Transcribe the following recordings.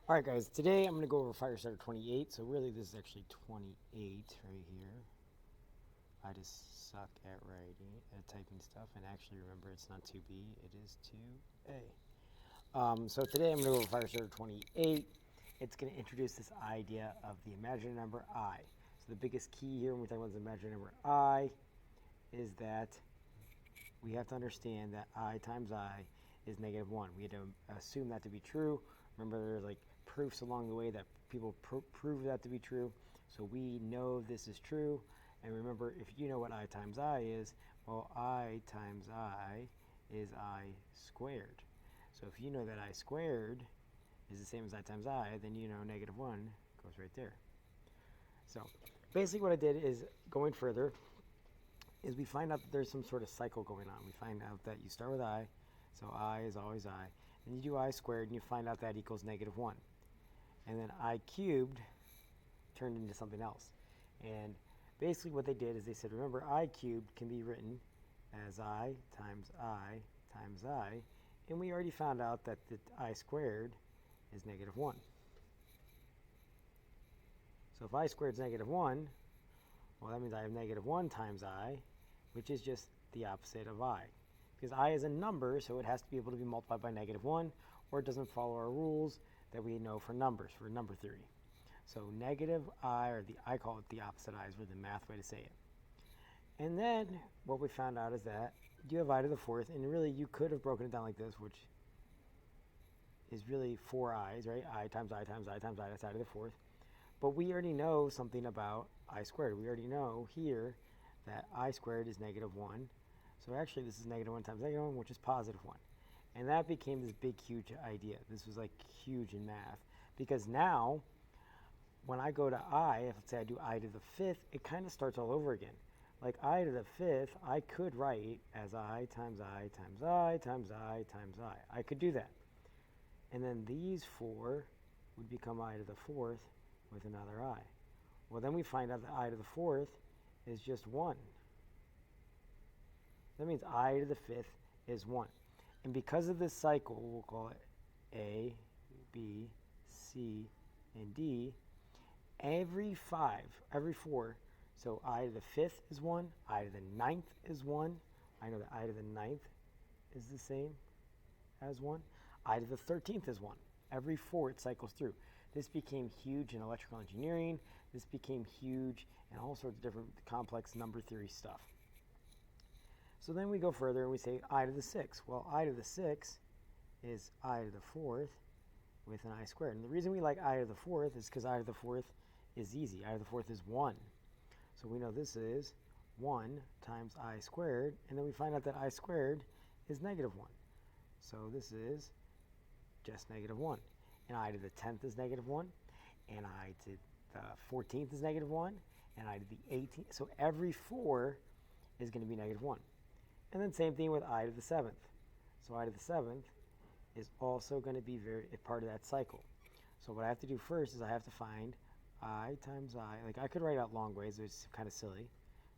Alright guys, today I'm going to go over Firestarter 28, so really this is actually 28 right here. I just suck at writing, at typing stuff, and actually remember it's not 2B, it is 2A. So today I'm going to go over Firestarter 28. It's going to introduce this idea of the imaginary number I. So the biggest key here when we're talking about the imaginary number I is that we have to understand that I times I is -1. We had to assume that to be true. Remember, there's like proofs along the way that people prove that to be true. So we know this is true. And remember, if you know what I times I is, well, I times I is I squared. So if you know that I squared is the same as I times I, then you know -1 goes right there. So basically what I did is, going further, is we find out that there's some sort of cycle going on. We find out that you start with I, so I is always I. Then you do I squared, and you find out that equals -1. And then I cubed turned into something else. And basically what they did is they said, remember, I cubed can be written as I times I times I. And we already found out that the I squared is -1. So if I squared is -1, well, that means I have -1 times I, which is just the opposite of I. Because I is a number, so it has to be able to be multiplied by -1, or it doesn't follow our rules that we know for numbers, for number theory. So negative I, or I call it the opposite I, is really the math way to say it. And then what we found out is that you have I to the fourth, and really you could have broken it down like this, which is really 4 i's, right? I times I times I times I, that's I to the fourth. But we already know something about I squared. We already know here that I squared is -1. So actually this is -1 times -1, which is +1. And that became this big, huge idea. This was like huge in math. Because now, when I go to I, if let's say I do I to the fifth, it kind of starts all over again. Like I to the fifth, I could write as I times I times I times I times I. I could do that. And then these four would become I to the fourth with another I. Well, then we find out that I to the fourth is just 1. That means I to the fifth is 1. And because of this cycle, we'll call it A, B, C, and D, every 4, so I to the fifth is 1, I to the ninth is 1. I know that I to the ninth is the same as 1. I to the 13th is 1. Every 4 it cycles through. This became huge in electrical engineering. This became huge in all sorts of different complex number theory stuff. So then we go further and we say I to the 6th. Well, I to the 6th is I to the 4th with an I squared. And the reason we like I to the 4th is because I to the 4th is easy. I to the 4th is 1. So we know this is 1 times I squared. And then we find out that I squared is -1. So this is just -1. And I to the 10th is -1. And I to the 14th is -1. And I to the 18th. So every 4 is going to be -1. And then same thing with I to the 7th. So I to the 7th is also going to be a part of that cycle. So what I have to do first is I have to find I times I. Like I could write out long ways, it's kind of silly.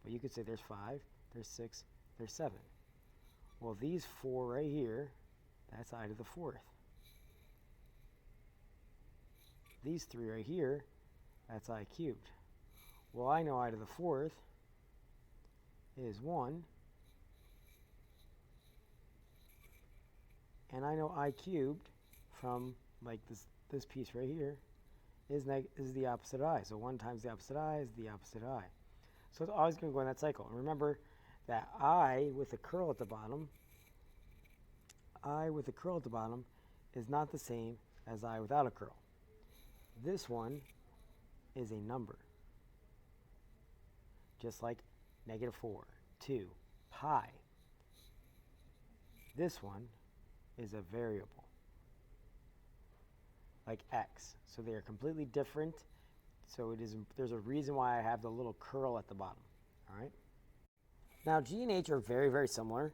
But you could say there's 5, there's 6, there's 7. Well, these 4 right here, that's I to the 4th. These 3 right here, that's I cubed. Well, I know I to the 4th is 1. And I know I cubed from like this piece right here is the opposite of I. So 1 times the opposite I is the opposite of I. So it's always going to go in that cycle. And remember that I with a curl at the bottom, is not the same as I without a curl. This one is a number. Just like -4, 2, pi. This one is a variable, like x. So they are completely different. So there's a reason why I have the little curl at the bottom. All right. Now G and H are very, very similar,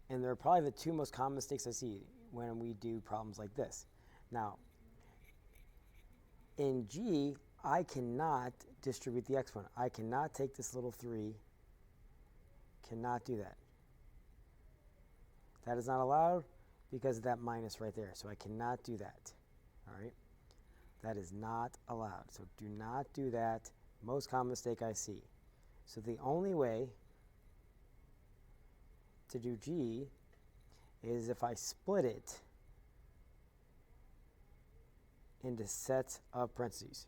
and they're probably the 2 most common mistakes I see when we do problems like this. Now, in G, I cannot distribute the exponent. I cannot take this little 3, cannot do that. That is not allowed because of that minus right there. So I cannot do that. All right. That is not allowed. So do not do that. Most common mistake I see. So the only way to do G is if I split it into sets of parentheses.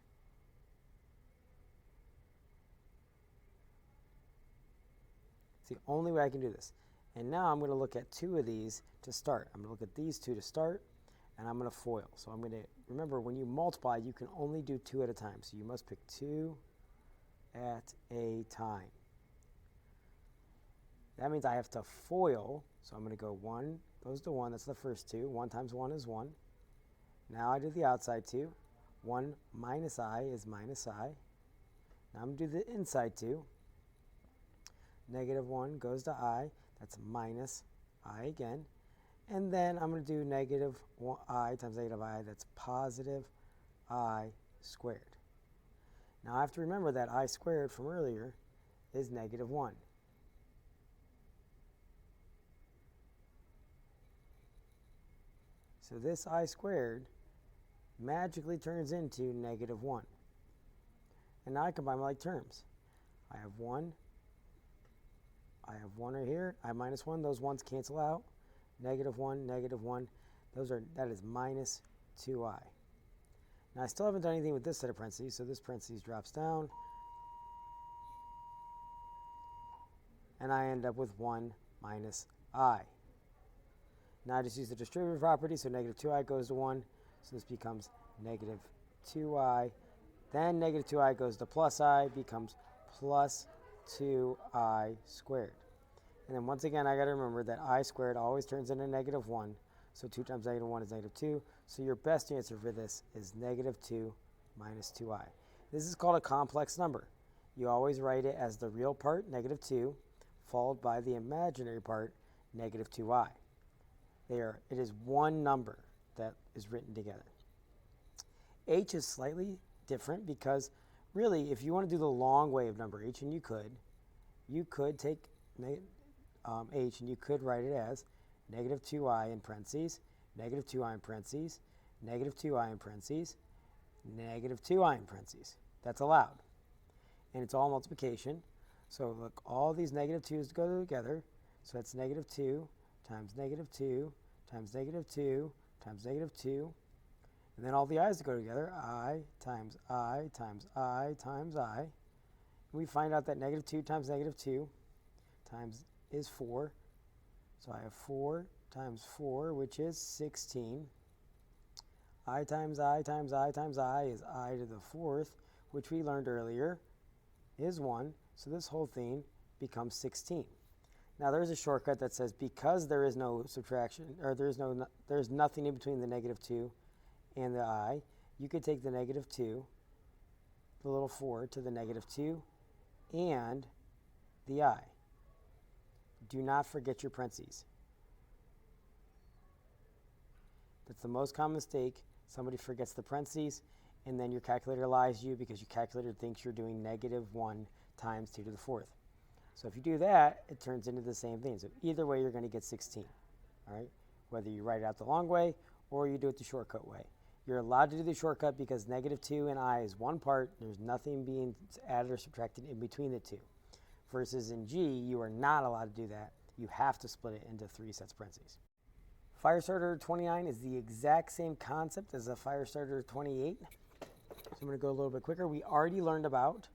It's the only way I can do this. And now I'm going to look at two of these to start. I'm going to look at these two to start, and I'm going to FOIL. So I'm going to, remember, when you multiply, you can only do two at a time. So you must pick two at a time. That means I have to FOIL. So I'm going to go 1 goes to 1. That's the first two. 1 times 1 is 1. Now I do the outside two. 1 minus I is minus I. Now I'm going to do the inside two. Negative 1 goes to I. That's minus I again. And then I'm going to do negative I times negative I. That's positive I squared. Now I have to remember that I squared from earlier is negative 1. So this I squared magically turns into negative 1. And now I combine my like terms. I have 1. I have 1 right here. I minus 1. Those 1s cancel out. Negative 1, negative 1. That is minus 2i. Now I still haven't done anything with this set of parentheses, so this parentheses drops down. And I end up with 1 minus I. Now I just use the distributive property, so negative 2i goes to 1. So this becomes negative 2i. Then negative 2i goes to plus I, becomes plus 2i squared. And then once again, I got to remember that I squared always turns into negative 1. So 2 times negative 1 is negative 2. So your best answer for this is negative 2 minus 2i. This is called a complex number. You always write it as the real part, negative 2, followed by the imaginary part, negative 2i. It is one number that is written together. H is slightly different because really, if you want to do the long way of number H, and you could take H and you could write it as negative 2i in parentheses, negative 2i in parentheses, negative 2i in parentheses, negative 2i in parentheses. That's allowed. And it's all multiplication. So look, all these negative 2's go together. So that's negative 2 times negative 2 times negative 2 times negative 2. And then all the i's go together. I times I times I times I. And we find out that negative 2 times negative 2 times is 4. So I have 4 times 4, which is 16. I times I times I times I is I to the 4th, which we learned earlier is 1. So this whole thing becomes 16. Now there's a shortcut that says because there is no subtraction, or there's nothing in between the negative 2 and the I, you could take the negative 2, the little 4, to the negative 2 and the I. Do not forget your parentheses. That's the most common mistake. Somebody forgets the parentheses, and then your calculator lies you because your calculator thinks you're doing negative 1 times 2 to the 4th. So if you do that, it turns into the same thing. So either way, you're going to get 16, all right? Whether you write it out the long way or you do it the shortcut way. You're allowed to do the shortcut because negative 2 and I is one part. There's nothing being added or subtracted in between the two. Versus in G, you are not allowed to do that. You have to split it into 3 sets of parentheses. Firestarter 29 is the exact same concept as a Firestarter 28. So I'm going to go a little bit quicker. We already learned about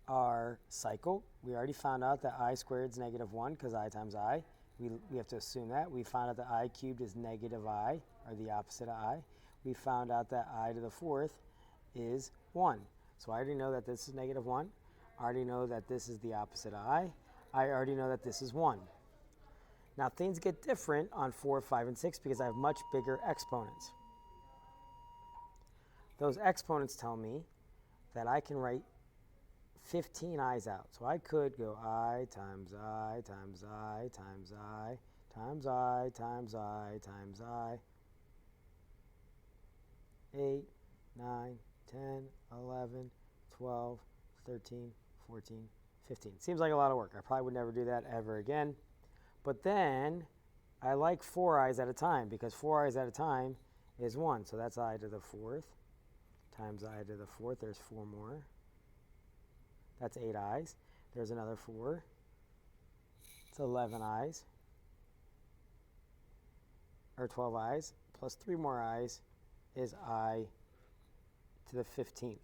our cycle. We already found out that I squared is negative 1 because I times I. We have to assume that. We found out that I cubed is negative I, or the opposite of I. We found out that I to the 4th is 1. So I already know that this is negative 1. I already know that this is the opposite of I. I already know that this is 1. Now things get different on 4, 5, and 6 because I have much bigger exponents. Those exponents tell me that I can write 15 i's out. So I could go I times I times I times I times I times I times I. 8, 9, 10, 11, 12, 13, 14, 15. Seems like a lot of work. I probably would never do that ever again. But then I like 4 i's at a time because 4 i's at a time is 1. So that's I to the 4th. times I to the 4th. There's 4 more. That's 8 i's. There's another 4. It's 11 i's. Or 12 i's. Plus 3 more i's is I to the 15th.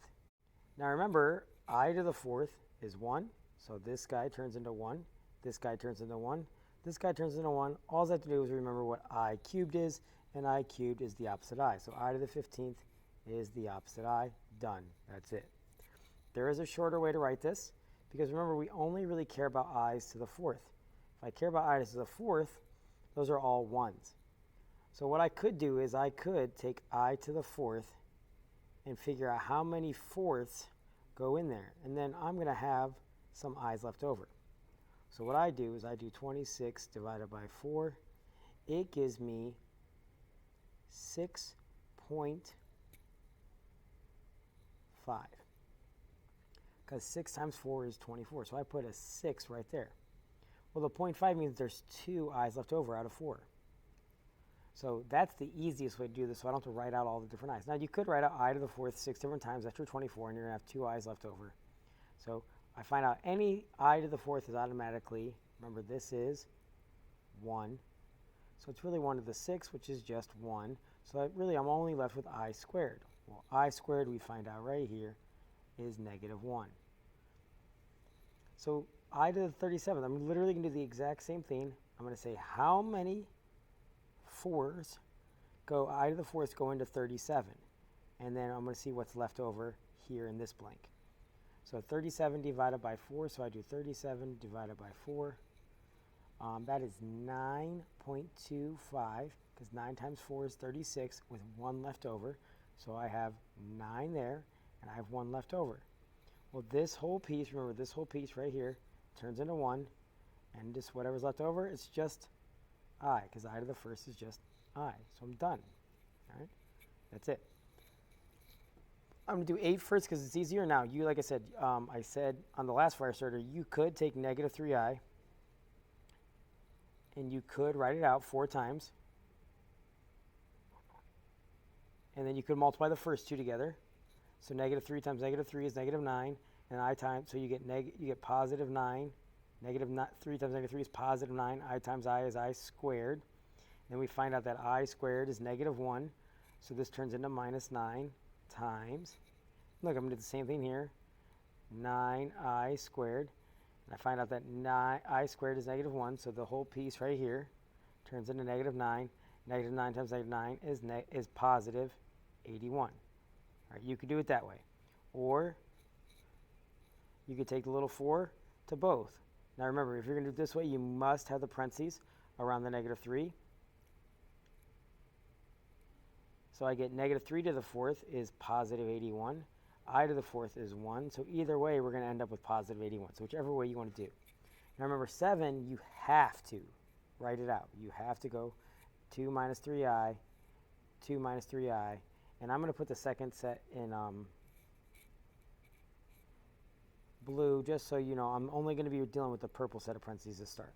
Now remember, I to the 4th is 1. So this guy turns into 1. This guy turns into 1. This guy turns into 1. All I have to do is remember what I cubed is, and I cubed is the opposite I. So I to the 15th is the opposite I. Done. That's it. There is a shorter way to write this, because remember, we only really care about i's to the 4th. If I care about i's to the 4th, those are all 1s. So what I could do is I could take I to the 4th and figure out how many 4ths go in there. And then I'm going to have some i's left over. So what I do is I do 26 divided by 4. It gives me 6.5. Because 6 times 4 is 24. So I put a 6 right there. Well, the 0.5 means there's 2 i's left over out of 4. So that's the easiest way to do this, so I don't have to write out all the different i's. Now, you could write out I to the 4th 6 different times. That's your 24, and you're going to have 2 i's left over. So I find out any I to the 4th is automatically, remember this is 1. So it's really 1 to the 6, which is just 1. So really I'm only left with I squared. Well, I squared, we find out right here, is negative 1. So I to the 37th, I'm literally going to do the exact same thing. I'm going to say how many 4s go, I to the 4th go into 37. And then I'm going to see what's left over here in this blank. So 37 divided by 4, so I do 37 divided by 4. That is 9.25, because 9 times 4 is 36 with 1 left over. So I have 9 there, and I have 1 left over. Well, this whole piece, remember this whole piece right here, turns into 1, and just whatever's left over, it's just I, because I to the 1st is just I. So I'm done. All right, that's it. I'm going to do 8 first because it's easier. Now, you, like I said on the last Firestarter, you could take negative 3i, and you could write it out 4 times. And then you could multiply the first 2 together. So negative 3 times negative 3 is negative 9, and I times, so you get positive 9. Negative 3 times negative 3 is positive 9. I times I is I squared. Then we find out that I squared is negative 1. So this turns into minus 9 times, look, I'm going to do the same thing here, 9i squared. And I find out that I squared is negative 1. So the whole piece right here turns into negative 9. Negative 9 times negative 9 is positive 81. All right, you could do it that way. Or you could take the little 4 to both. Now remember, if you're going to do it this way, you must have the parentheses around the negative 3. So I get negative 3 to the 4th is positive 81. I to the 4th is 1. So either way, we're going to end up with positive 81. So whichever way you want to do. Now remember, 7, you have to write it out. You have to go 2 minus 3i, 2 minus 3i. And I'm going to put the second set in blue, just so you know. I'm only going to be dealing with the purple set of parentheses to start.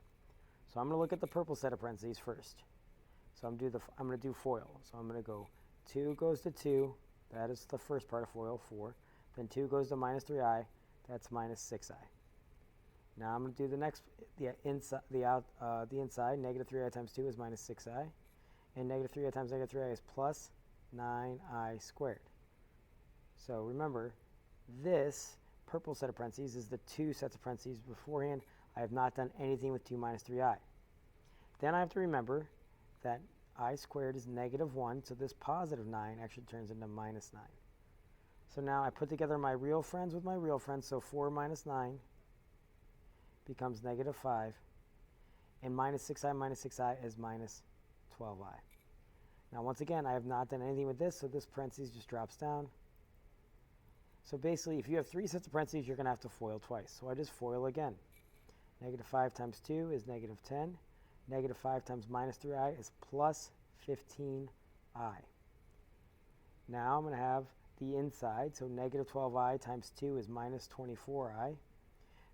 So I'm going to look at the purple set of parentheses first. So I'm going to do FOIL. So I'm going to go 2 goes to 2. That is the first part of FOIL, 4. Then 2 goes to minus 3i. That's minus 6i. Now I'm going to do the next, the inside. Negative 3i times 2 is minus 6i. And negative 3i times negative 3i is plus 9i squared. So remember, this purple set of parentheses is the 2 sets of parentheses beforehand. I have not done anything with 2 minus 3i. Then I have to remember that I squared is negative 1, so this positive 9 actually turns into minus 9. So now I put together my real friends with my real friends, so 4 minus 9 becomes negative 5, and minus 6i is minus 12i. Now once again, I have not done anything with this, so this parentheses just drops down. So basically, if you have 3 sets of parentheses, you're going to have to FOIL twice. So I just FOIL again. Negative 5 times 2 is negative 10. Negative 5 times minus 3i is plus 15i. Now I'm going to have the inside, so negative 12i times 2 is minus 24i.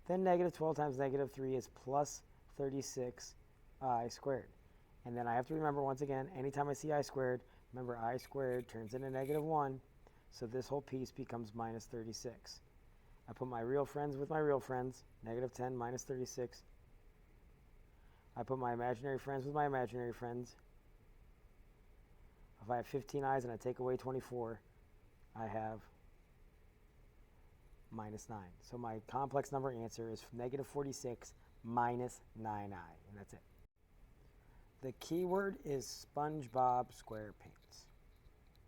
Then negative 12 times negative 3 is plus 36i squared. And then I have to remember once again, anytime I see I squared, remember I squared turns into negative 1. So this whole piece becomes minus 36. I put my real friends with my real friends, negative 10 minus 36. I put my imaginary friends with my imaginary friends. If I have 15 i's and I take away 24, I have minus 9. So my complex number answer is negative 46 minus 9i, and that's it. The keyword is SpongeBob SquarePants.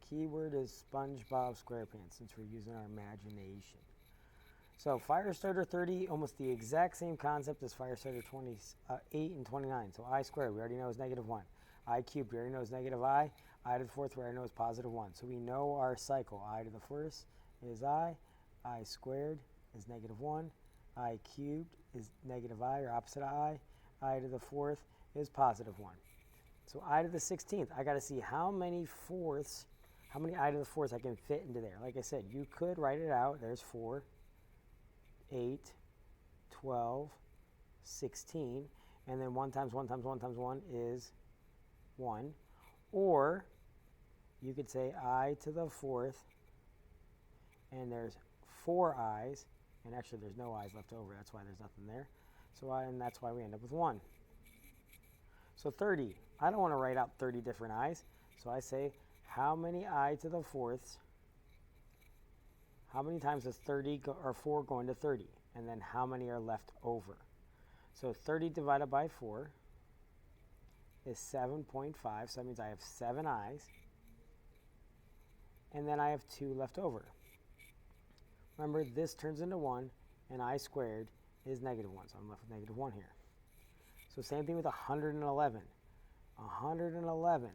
Keyword is SpongeBob SquarePants, since we're using our imagination. So Firestarter 30, almost the exact same concept as Firestarter 28 and 29. So I squared, we already know is negative 1. I cubed, we already know is negative I. I to the fourth, we already know is positive 1. So we know our cycle. I to the first is I squared is negative 1. I cubed is negative I, or opposite of I to the fourth is positive 1. So I to the 16th, I got to see how many I to the fourths I can fit into there. Like I said, you could write it out. There's 4, 8, 12, 16, and then 1 times 1 times 1 times 1 is 1. Or you could say I to the fourth, and there's 4 i's, and actually there's no i's left over. That's why there's nothing there. And that's why we end up with 1. So 30, I don't want to write out 30 different i's, so I say how many I to the fourths, how many times does 4 go into 30? And then how many are left over? So 30 divided by 4 is 7.5. So that means I have 7 i's. And then I have 2 left over. Remember, this turns into 1, and I squared is negative 1. So I'm left with negative 1 here. So same thing with 111. 111.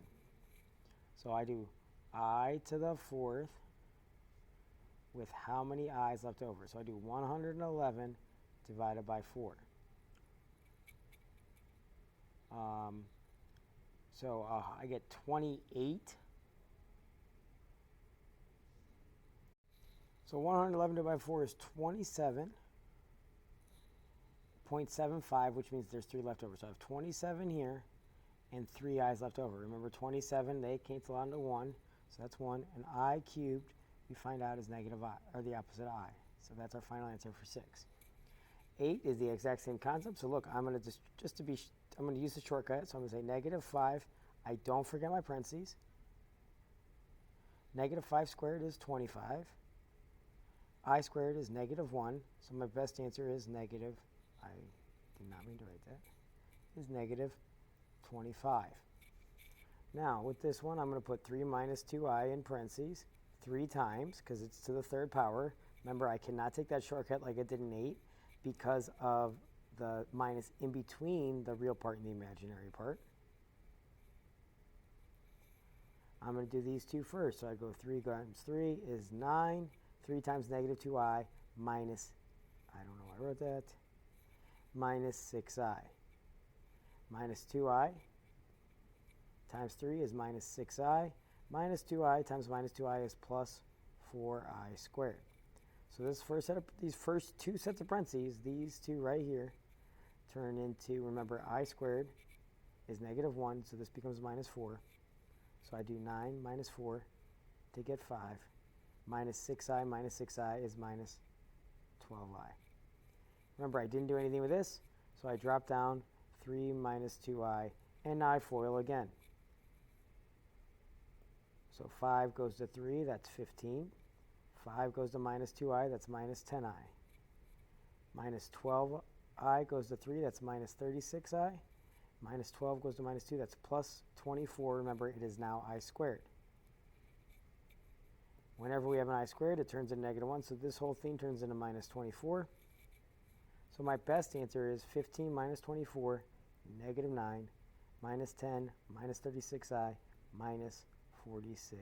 So I do I to the fourth with how many i's left over. So I do 111 divided by 4. I get 28. So 111 divided by 4 is 27.75, which means there's 3 left over. So I have 27 here and 3 i's left over. Remember, 27, they cancel out into 1. So that's 1. And I cubed, we find out, is negative I, or the opposite of I. So that's our final answer for 6. 8 is the exact same concept. So look, I'm going to I'm going to use the shortcut. So I'm going to say negative 5. I don't forget my parentheses. Negative 5 squared is 25. I squared is negative 1. So my best answer is negative, I did not mean to write that, is negative 25. Now, with this one, I'm going to put 3 minus 2i in parentheses 3 times, because it's to the third power. Remember, I cannot take that shortcut like I did in 8 because of the minus in between the real part and the imaginary part. I'm going to do these two first. So I go 3 times 3 is 9. 3 times negative 2i minus, I don't know why I wrote that, minus 6i. Minus 2i times 3 is minus 6i. Minus 2i times minus 2i is plus 4i squared. So these first 2 sets of parentheses, these 2 right here, turn into, remember, I squared is negative 1, so this becomes minus 4. So I do 9 minus 4 to get 5. Minus 6i is minus 12i. Remember, I didn't do anything with this, so I drop down 3 minus 2i, and now I FOIL again. So 5 goes to 3, that's 15. 5 goes to minus 2i, that's minus 10i. Minus 12i goes to 3, that's minus 36i. Minus 12 goes to minus 2, that's plus 24. Remember, it is now I squared. Whenever we have an I squared, it turns into negative 1, so this whole thing turns into minus 24. So my best answer is 15 minus 24, negative 9, minus 10, minus 36i, minus 46i.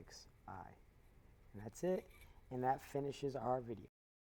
And that's it, and that finishes our video.